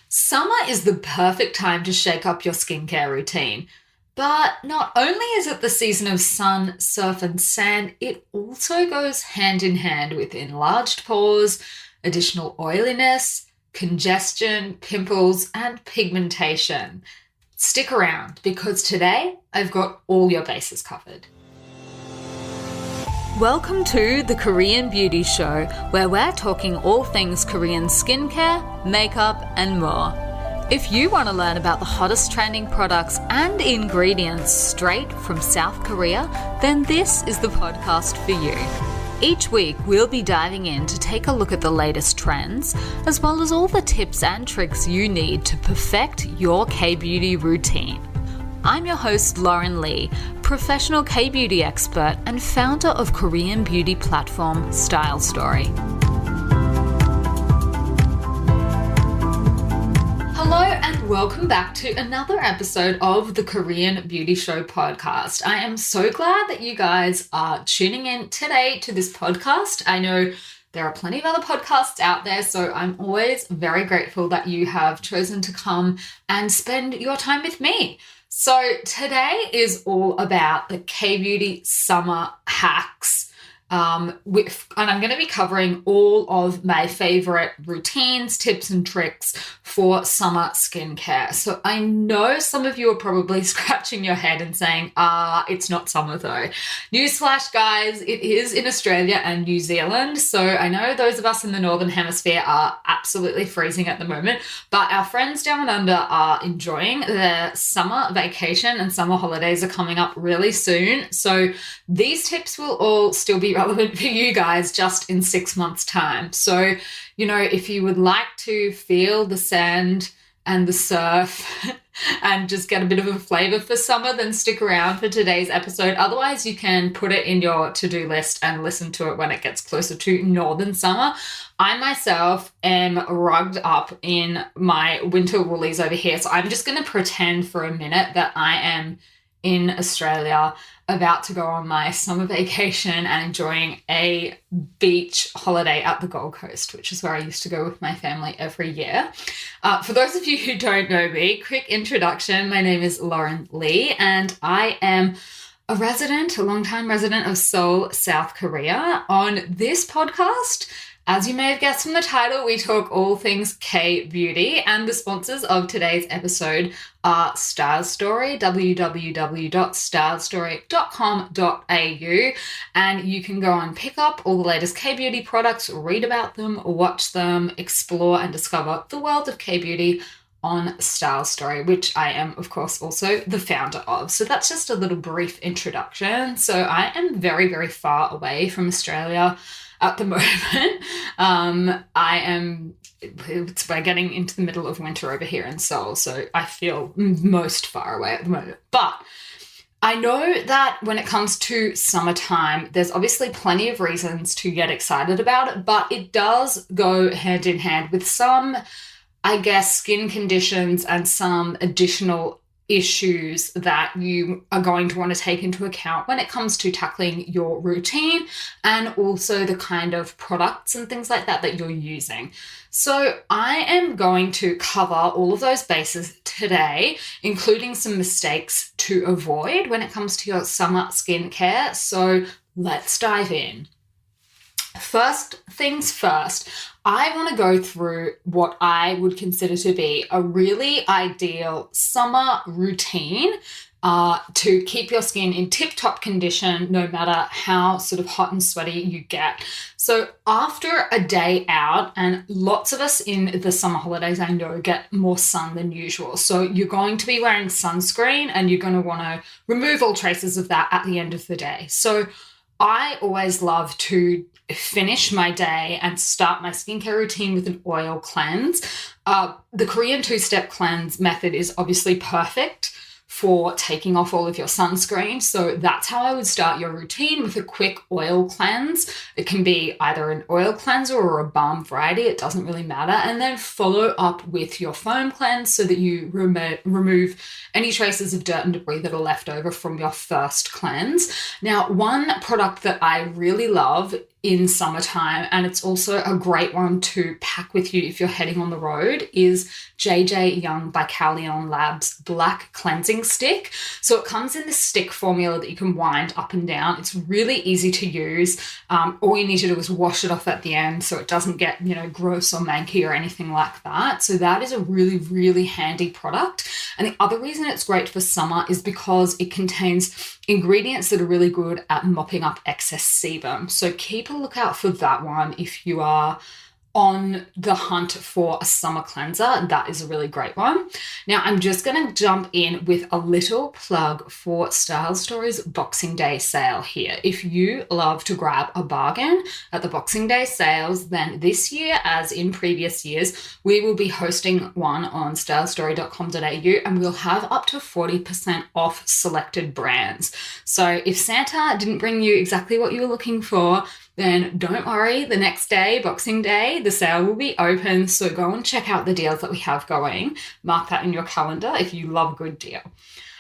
Summer is the perfect time to shake up your skincare routine. But not only is it the season of sun, surf, and sand, it also goes hand in hand with enlarged pores, additional oiliness, congestion, pimples, and pigmentation. Stick around because today I've got all your bases covered. Welcome to the Korean Beauty Show, where we're talking all things Korean skincare, makeup, and more. If you want to learn about the hottest trending products and ingredients straight from South Korea, then this is the podcast for you. Each week, we'll be diving in to take a look at the latest trends, as well as all the tips and tricks you need to perfect your K-beauty routine. I'm your host, Lauren Lee, professional K-beauty expert and founder of Korean beauty platform Style Story. Hello and welcome back to another episode of the Korean Beauty Show podcast. I am so glad that you guys are tuning in today to this podcast. I know there are plenty of other podcasts out there, so I'm always very grateful that you have chosen to come and spend your time with me. So today is all about the K-beauty summer hacks. And I'm going to be covering all of my favorite routines, tips, and tricks for summer skincare. So I know some of you are probably scratching your head and saying, it's not summer though. Newsflash, guys, it is in Australia and New Zealand. So I know those of us in the Northern Hemisphere are absolutely freezing at the moment, but our friends down under are enjoying their summer vacation and summer holidays are coming up really soon. So these tips will all still be relevant for you guys just in 6 months' time. So, if you would like to feel the sand and the surf and just get a bit of a flavor for summer, then stick around for today's episode. Otherwise, you can put it in your to-do list and listen to it when it gets closer to northern summer. I myself am rugged up in my winter woolies over here. So I'm just going to pretend for a minute that I am in Australia, about to go on my summer vacation and enjoying a beach holiday at the Gold Coast, which is where I used to go with my family every year. For those of you who don't know me, quick introduction. My name is Lauren Lee and I am a long-time resident of Seoul, South Korea. On this podcast, as you may have guessed from the title, we talk all things K-beauty, and the sponsors of today's episode are Style Story, www.stylestory.com.au, and you can go and pick up all the latest K-beauty products, read about them, watch them, explore and discover the world of K-beauty on Style Story, which I am, of course, also the founder of. So that's just a little brief introduction. So I am very, very far away from Australia at the moment. We're getting into the middle of winter over here in Seoul, so I feel most far away at the moment. But I know that when it comes to summertime, there's obviously plenty of reasons to get excited about it, but it does go hand in hand with some, I guess, skin conditions and some additional issues that you are going to want to take into account when it comes to tackling your routine and also the kind of products and things like that you're using. So I am going to cover all of those bases today, including some mistakes to avoid when it comes to your summer skincare. So let's dive in. First things first, I want to go through what I would consider to be a really ideal summer routine to keep your skin in tip-top condition no matter how sort of hot and sweaty you get. So after a day out, and lots of us in the summer holidays I know get more sun than usual. So you're going to be wearing sunscreen and you're going to want to remove all traces of that at the end of the day. So I always love to finish my day and start my skincare routine with an oil cleanse. The Korean two-step cleanse method is obviously perfect for taking off all of your sunscreen. So that's how I would start your routine, with a quick oil cleanse. It can be either an oil cleanser or a balm variety. It doesn't really matter. And then follow up with your foam cleanse so that you remove any traces of dirt and debris that are left over from your first cleanse. Now, one product that I really love in summertime, and it's also a great one to pack with you if you're heading on the road, is JJ Young by Callion Labs Black Cleansing Stick. So it comes in this stick formula that you can wind up and down. It's really easy to use. All you need to do is wash it off at the end so it doesn't get, gross or manky or anything like that. So that is a really, really handy product. And the other reason it's great for summer is because it contains ingredients that are really good at mopping up excess sebum. So keep a lookout for that one if you are on the hunt for a summer cleanser. That is a really great one. Now, I'm just going to jump in with a little plug for Style Story's Boxing Day sale here. If you love to grab a bargain at the Boxing Day sales, then this year, as in previous years, we will be hosting one on stylestory.com.au, and we'll have up to 40% off selected brands. So if Santa didn't bring you exactly what you were looking for, then don't worry, the next day, Boxing Day, the sale will be open. So go and check out the deals that we have going. Mark that in your calendar if you love a good deal.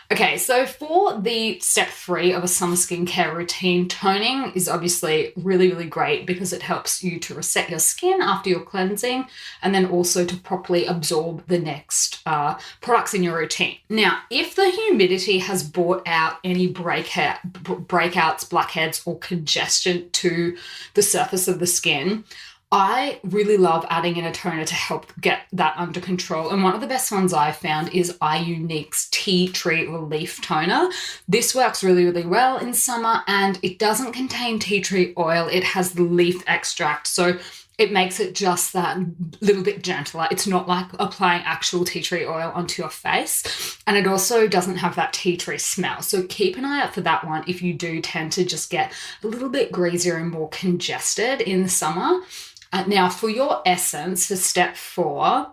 Okay, so for the step 3 of a summer skincare routine, toning is obviously really, really great because it helps you to reset your skin after your cleansing, and then also to properly absorb the next products in your routine. Now, if the humidity has brought out any breakouts, blackheads, or congestion to the surface of the skin, I really love adding in a toner to help get that under control. And one of the best ones I've found is iUnique's Tea Tree Relief Toner. This works really, really well in summer, and it doesn't contain tea tree oil. It has the leaf extract. So it makes it just that little bit gentler. It's not like applying actual tea tree oil onto your face. And it also doesn't have that tea tree smell. So keep an eye out for that one if you do tend to just get a little bit greasier and more congested in the summer. Now, for your essence, for step 4,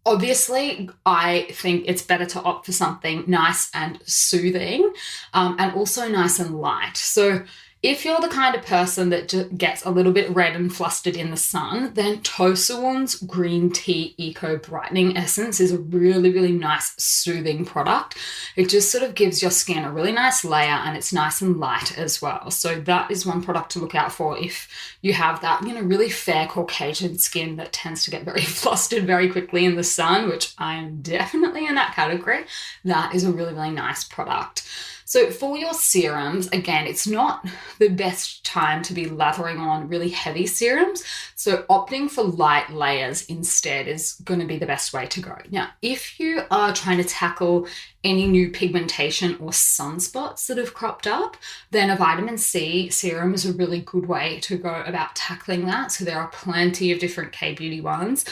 obviously, I think it's better to opt for something nice and soothing, and also nice and light. So if you're the kind of person that just gets a little bit red and flustered in the sun, then Tosawan's Green Tea Eco Brightening Essence is a really, really nice soothing product. It just sort of gives your skin a really nice layer, and it's nice and light as well. So that is one product to look out for if you have that, really fair Caucasian skin that tends to get very flustered very quickly in the sun, which I am definitely in that category. That is a really, really nice product. So for your serums, again, it's not the best time to be lathering on really heavy serums. So opting for light layers instead is going to be the best way to go. Now, if you are trying to tackle any new pigmentation or sunspots that have cropped up, then a vitamin C serum is a really good way to go about tackling that. So there are plenty of different K-beauty ones.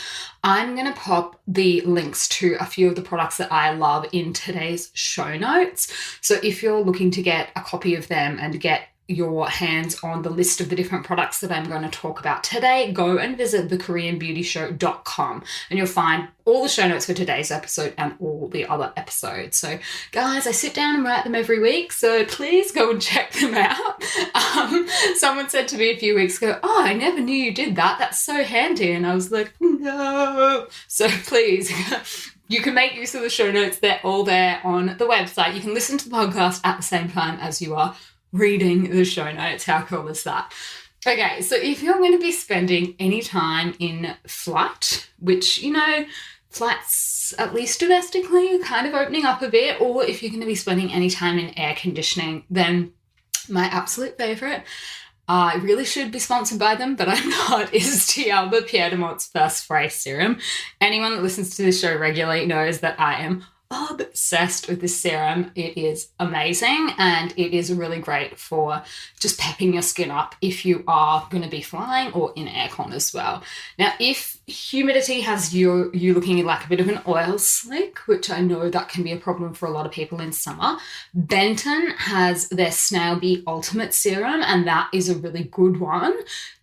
I'm going to pop the links to a few of the products that I love in today's show notes. So if you're looking to get a copy of them and get your hands on the list of the different products that I'm going to talk about today, go and visit thekoreanbeautyshow.com, and you'll find all the show notes for today's episode and all the other episodes. So guys, I sit down and write them every week, so please go and check them out. Someone said to me a few weeks ago, "Oh, I never knew you did that. That's so handy." And I was like, no. So please, you can make use of the show notes. They're all there on the website. You can listen to the podcast at the same time as you are reading the show notes. How cool is that? Okay, so if you're going to be spending any time in flight, which, flights, at least domestically, are kind of opening up a bit, or if you're going to be spending any time in air conditioning, then my absolute favorite, I really should be sponsored by them, but I'm not, is D'Alba Pierre de Mort's First Spray Serum. Anyone that listens to this show regularly knows that I am obsessed with this serum. It is amazing, and it is really great for just pepping your skin up if you are going to be flying or in aircon as well. Now, if humidity has you looking like a bit of an oil slick, which I know that can be a problem for a lot of people in summer, Benton has their Snail Bee Ultimate Serum, and that is a really good one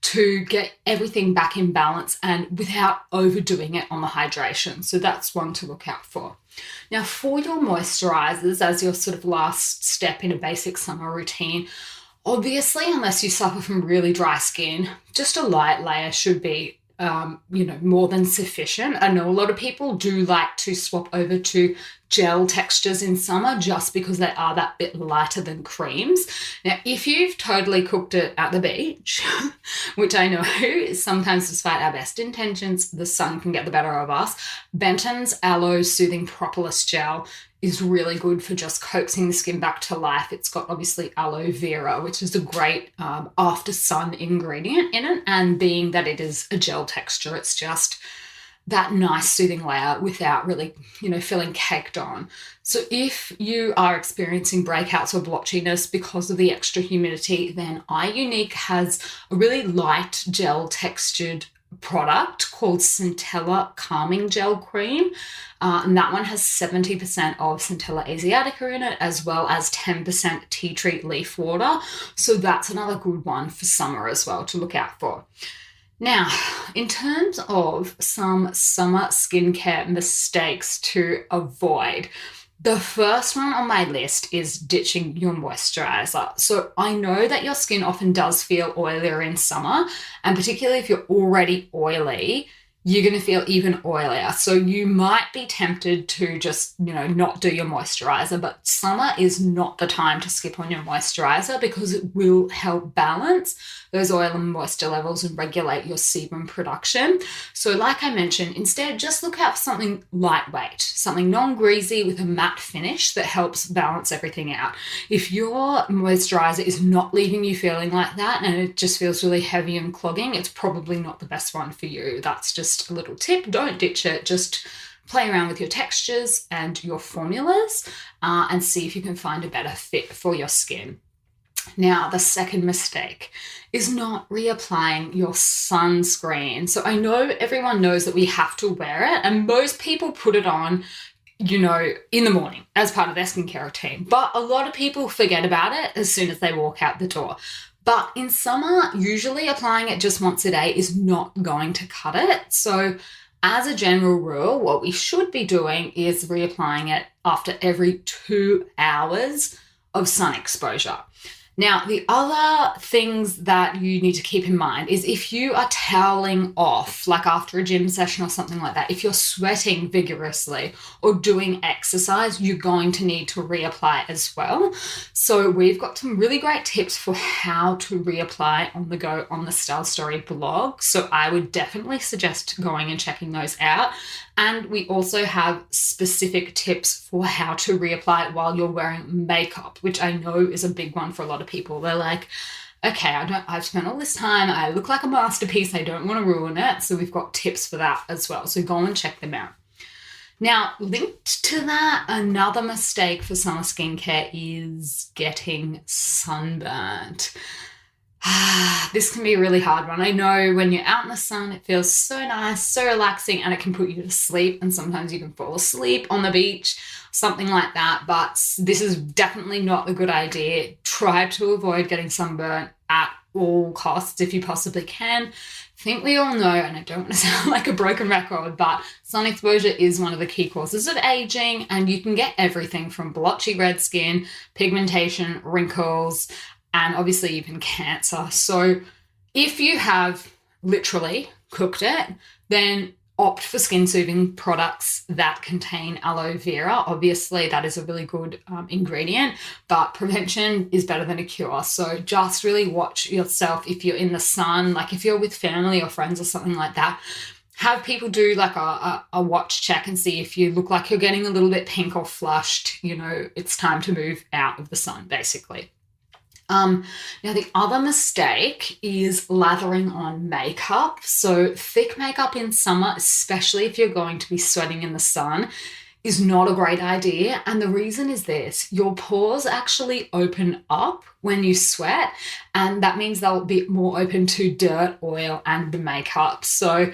to get everything back in balance and without overdoing it on the hydration. So that's one to look out for. Now, for your moisturizers, as your sort of last step in a basic summer routine, obviously, unless you suffer from really dry skin, just a light layer should be more than sufficient. I know a lot of people do like to swap over to gel textures in summer just because they are that bit lighter than creams. Now, if you've totally cooked it at the beach, which I know sometimes despite our best intentions, the sun can get the better of us, Benton's Aloe Soothing Propolis Gel is really good for just coaxing the skin back to life. It's got obviously aloe vera, which is a great after sun ingredient in it. And being that it is a gel texture, it's just that nice soothing layer without really, feeling caked on. So if you are experiencing breakouts or blotchiness because of the extra humidity, then iUnique has a really light gel textured product called Centella Calming Gel Cream. And that one has 70% of Centella asiatica in it, as well as 10% tea tree leaf water. So that's another good one for summer as well to look out for. Now, in terms of some summer skincare mistakes to avoid, the first one on my list is ditching your moisturiser. So I know that your skin often does feel oilier in summer, and particularly if you're already oily, you're going to feel even oilier. So you might be tempted to just, not do your moisturiser, but summer is not the time to skip on your moisturiser because it will help balance those oil and moisture levels and regulate your sebum production. So like I mentioned, instead, just look out for something lightweight, something non-greasy with a matte finish that helps balance everything out. If your moisturiser is not leaving you feeling like that and it just feels really heavy and clogging, it's probably not the best one for you. That's just a little tip. Don't ditch it. Just play around with your textures and your formulas and see if you can find a better fit for your skin. Now, the second mistake is not reapplying your sunscreen. So I know everyone knows that we have to wear it, and most people put it on, in the morning as part of their skincare routine. But a lot of people forget about it as soon as they walk out the door. But in summer, usually applying it just once a day is not going to cut it. So as a general rule, what we should be doing is reapplying it after every 2 hours of sun exposure. Now, the other things that you need to keep in mind is if you are toweling off, like after a gym session or something like that, if you're sweating vigorously or doing exercise, you're going to need to reapply as well. So we've got some really great tips for how to reapply on the go on the Style Story blog. So I would definitely suggest going and checking those out. And we also have specific tips for how to reapply while you're wearing makeup, which I know is a big one for a lot of people. They're like, okay, I've spent all this time, I look like a masterpiece, I don't want to ruin it. So we've got tips for that as well. So go and check them out. Now, linked to that, another mistake for summer skincare is getting sunburnt. This can be a really hard one. I know when you're out in the sun, it feels so nice, so relaxing, and it can put you to sleep. And sometimes you can fall asleep on the beach, something like that. But this is definitely not a good idea. Try to avoid getting sunburnt at all costs if you possibly can. I think we all know, and I don't want to sound like a broken record, but sun exposure is one of the key causes of aging, and you can get everything from blotchy red skin, pigmentation, wrinkles, and obviously even cancer. So if you have literally cooked it, then opt for skin soothing products that contain aloe vera. Obviously, that is a really good ingredient, but prevention is better than a cure. So just really watch yourself if you're in the sun, like if you're with family or friends or something like that. Have people do like a watch check and see if you look like you're getting a little bit pink or flushed. It's time to move out of the sun, basically. Now, the other mistake is lathering on makeup. So thick makeup in summer, especially if you're going to be sweating in the sun, is not a great idea. And the reason is this: your pores actually open up when you sweat, and that means they'll be more open to dirt, oil, and the makeup. So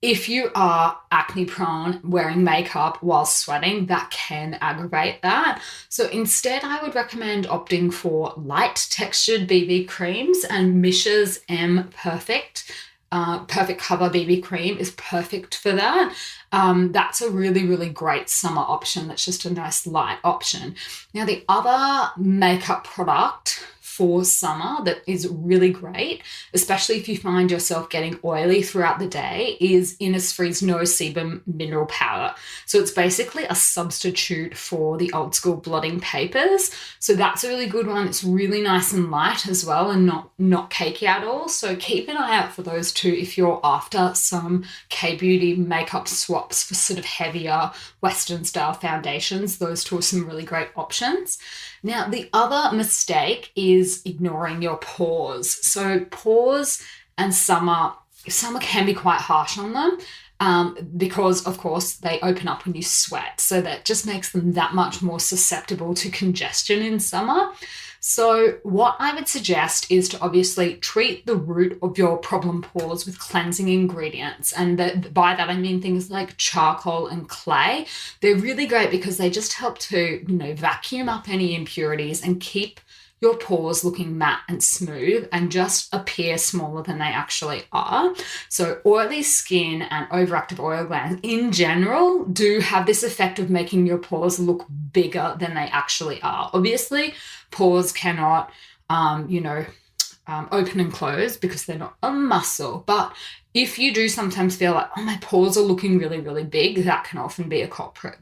if you are acne prone wearing makeup while sweating, that can aggravate that. So instead, I would recommend opting for light textured BB creams, and Mish's Perfect Cover BB cream is perfect for that. That's a really, really great summer option. That's just a nice light option. Now, the other makeup product for summer that is really great, especially if you find yourself getting oily throughout the day, is Innisfree's No Sebum Mineral Powder. So it's basically a substitute for the old school blotting papers. So that's a really good one. It's really nice and light as well, and not cakey at all. So keep an eye out for those two if you're after some K-beauty makeup swaps for sort of heavier Western style foundations. Those two are some really great options. Now, the other mistake is ignoring your pores. So pores and summer can be quite harsh on them. Because, of course, they open up when you sweat. So that just makes them that much more susceptible to congestion in summer. So what I would suggest is to obviously treat the root of your problem pores with cleansing ingredients. And by that, I mean things like charcoal and clay. They're really great because they just help to, vacuum up any impurities and keep your pores looking matte and smooth and just appear smaller than they actually are. So oily skin and overactive oil glands in general do have this effect of making your pores look bigger than they actually are. Obviously, pores cannot, open and close because they're not a muscle. But if you do sometimes feel like, my pores are looking really, really big, that can often be a culprit.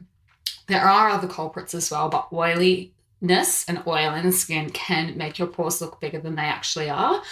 There are other culprits as well, but oiliness and oil in the skin can make your pores look bigger than they actually are.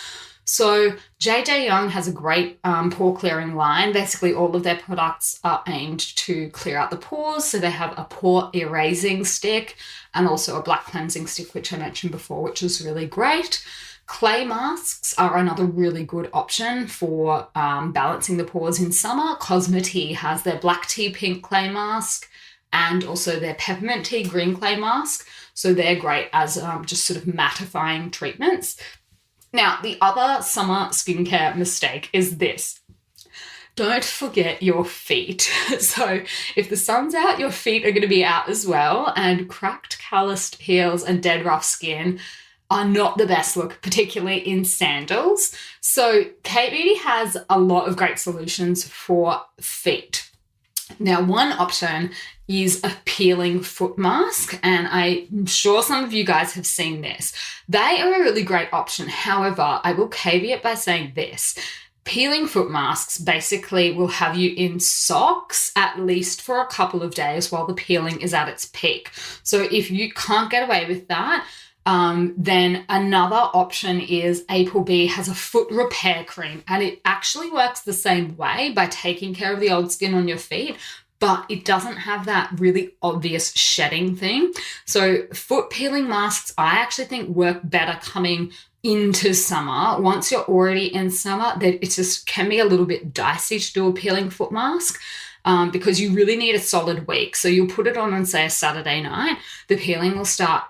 So JJ Young has a great pore clearing line. Basically, all of their products are aimed to clear out the pores. So they have a pore erasing stick and also a black cleansing stick, which I mentioned before, which is really great. Clay masks are another really good option for balancing the pores in summer. Cosmetique has their black tea pink clay mask and also their peppermint tea green clay mask. So they're great as just sort of mattifying treatments. Now, the other summer skincare mistake is this. Don't forget your feet. So if the sun's out, your feet are going to be out as well. And cracked, calloused heels and dead rough skin are not the best look, particularly in sandals. So K-beauty has a lot of great solutions for feet. Now, one option is a peeling foot mask, and I'm sure some of you guys have seen this. They are a really great option. However, I will caveat by saying this. Peeling foot masks basically will have you in socks at least for a couple of days while the peeling is at its peak. So if you can't get away with that, then another option is Applebee has a foot repair cream, and it actually works the same way by taking care of the old skin on your feet, but it doesn't have that really obvious shedding thing. So foot peeling masks, I actually think work better coming into summer. Once you're already in summer, that it just can be a little bit dicey to do a peeling foot mask. Because you really need a solid week. So you'll put it on say, a Saturday night. The peeling will start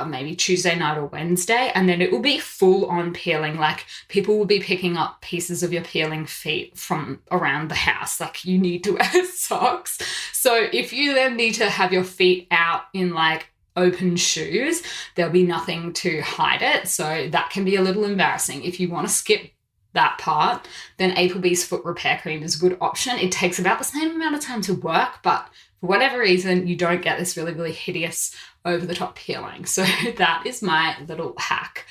maybe Tuesday night or Wednesday, and then it will be full on peeling. Like people will be picking up pieces of your peeling feet from around the house. Like you need to wear socks. So if you then need to have your feet out in like open shoes, there'll be nothing to hide it. So that can be a little embarrassing. If you want to skip that part, then Applebee's foot repair cream is a good option. It takes about the same amount of time to work, but for whatever reason, you don't get this really, really hideous over-the-top peeling. So that is my little hack.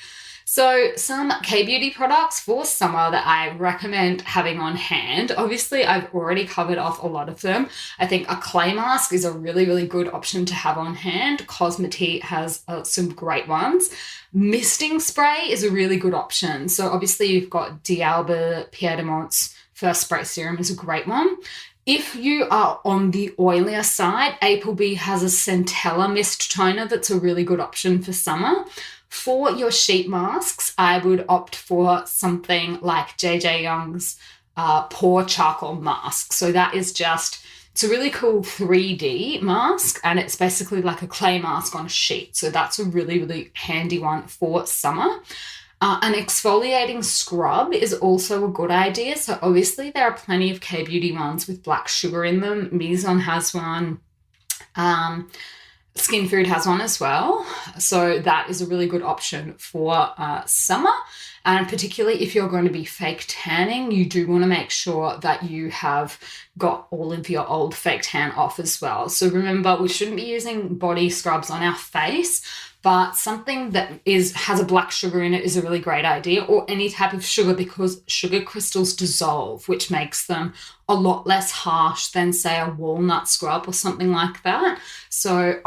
So some K-beauty products for summer that I recommend having on hand. Obviously, I've already covered off a lot of them. I think a clay mask is a really, really good option to have on hand. Cosmetique has some great ones. Misting spray is a really good option. So obviously, you've got D'Alba Piedmont's First Spray Serum is a great one. If you are on the oilier side, Applebee has a Centella Mist Toner that's a really good option for summer. For your sheet masks, I would opt for something like JJ Young's Pore Charcoal Mask. So that is it's a really cool 3D mask, and it's basically like a clay mask on a sheet. So that's a really, really handy one for summer. An exfoliating scrub is also a good idea. So obviously there are plenty of K-beauty ones with black sugar in them. Mizon has one. Skin Food has one as well. So that is a really good option for summer. And particularly if you're going to be fake tanning, you do want to make sure that you have got all of your old fake tan off as well. So remember, we shouldn't be using body scrubs on our face, but something that has a black sugar in it is a really great idea, or any type of sugar, because sugar crystals dissolve, which makes them a lot less harsh than, say, a walnut scrub or something like that. So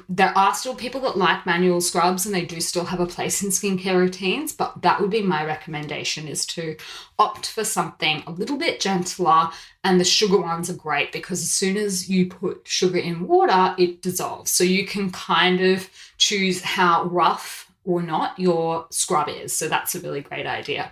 there are still people that like manual scrubs, and they do still have a place in skincare routines, but that would be my recommendation, is to opt for something a little bit gentler. And the sugar ones are great because as soon as you put sugar in water, it dissolves. So you can kind of choose how rough or not your scrub is. So that's a really great idea.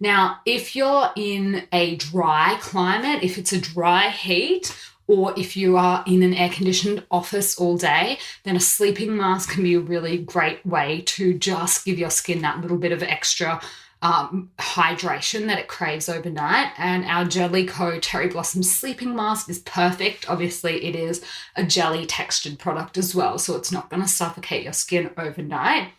Now, if you're in a dry climate, if it's a dry heat, or if you are in an air-conditioned office all day, then a sleeping mask can be a really great way to just give your skin that little bit of extra hydration that it craves overnight. And our Jellico Cherry Blossom Sleeping Mask is perfect. Obviously, it is a jelly textured product as well, so it's not going to suffocate your skin overnight.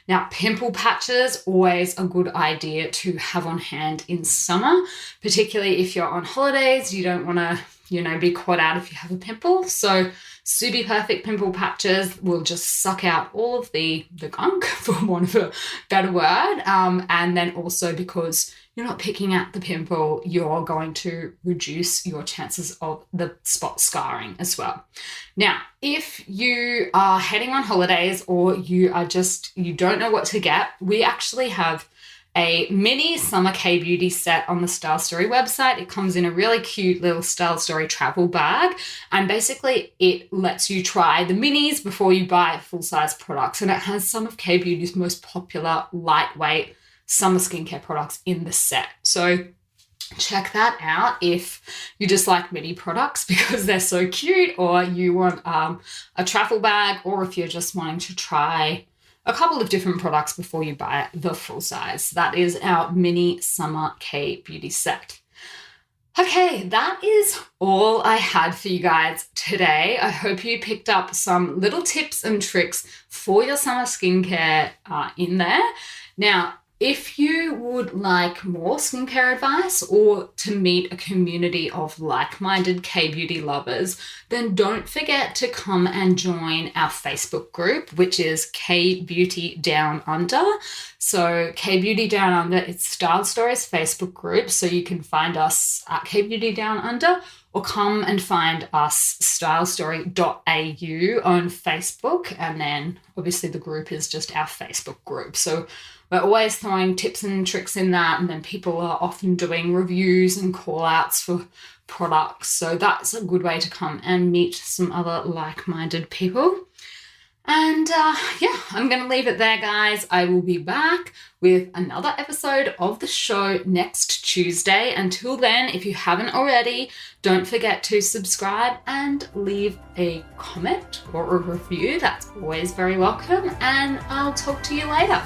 Now, pimple patches, always a good idea to have on hand in summer, particularly if you're on holidays. You don't want to, be caught out if you have a pimple. So Subi Perfect pimple patches will just suck out all of the gunk, for want of a better word. And then also, because you're not picking at the pimple, you're going to reduce your chances of the spot scarring as well. Now, if you are heading on holidays, or you don't know what to get, we actually have a mini Summer K-Beauty set on the Style Story website. It comes in a really cute little Style Story travel bag, and basically it lets you try the minis before you buy full-size products, and it has some of K-Beauty's most popular lightweight summer skincare products in the set. So check that out if you just like mini products because they're so cute, or you want a travel bag, or if you're just wanting to try a couple of different products before you buy the full size. That is our mini Summer K-Beauty set. Okay, that is all I had for you guys today. I hope you picked up some little tips and tricks for your summer skincare in there. Now, if you would like more skincare advice, or to meet a community of like-minded K-beauty lovers, then don't forget to come and join our Facebook group, which is K-Beauty Down Under. So K-Beauty Down Under, it's Style Stories Facebook group, so you can find us at K-Beauty Down Under, or come and find us stylestory.au on Facebook, and then obviously the group is just our Facebook group. So we're always throwing tips and tricks in that, and then people are often doing reviews and call-outs for products. So that's a good way to come and meet some other like-minded people. And I'm going to leave it there, guys. I will be back with another episode of the show next Tuesday. Until then, if you haven't already, don't forget to subscribe and leave a comment or a review. That's always very welcome. And I'll talk to you later.